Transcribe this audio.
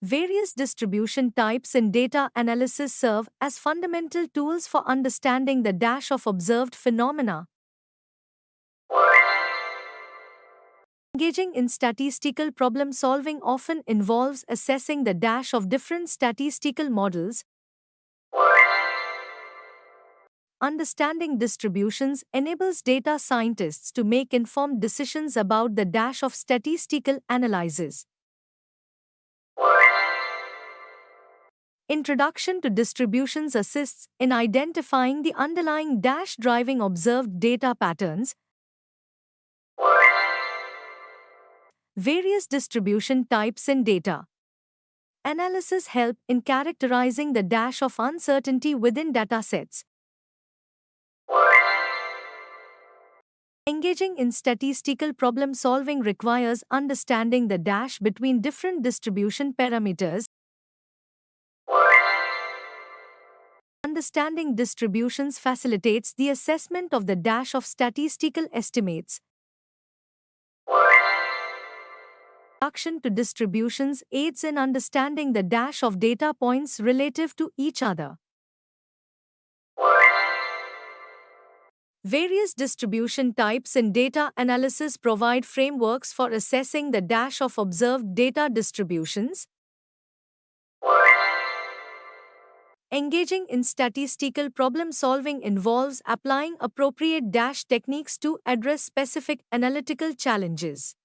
Various distribution types in data analysis serve as fundamental tools for understanding the dash of observed phenomena. Engaging in statistical problem solving often involves assessing the dash of different statistical models. Understanding distributions enables data scientists to make informed decisions about the dash of statistical analysis. Introduction to distributions assists in identifying the underlying dash driving observed data patterns. Various distribution types in data analysis help in characterizing the dash of uncertainty within datasets. Engaging in statistical problem solving requires understanding the dash between different distribution parameters. Understanding distributions facilitates the assessment of the dash of statistical estimates. Introduction to distributions aids in understanding the dash of data points relative to each other. Various distribution types in data analysis provide frameworks for assessing the dash of observed data distributions. Engaging in statistical problem solving involves applying appropriate dash techniques to address specific analytical challenges.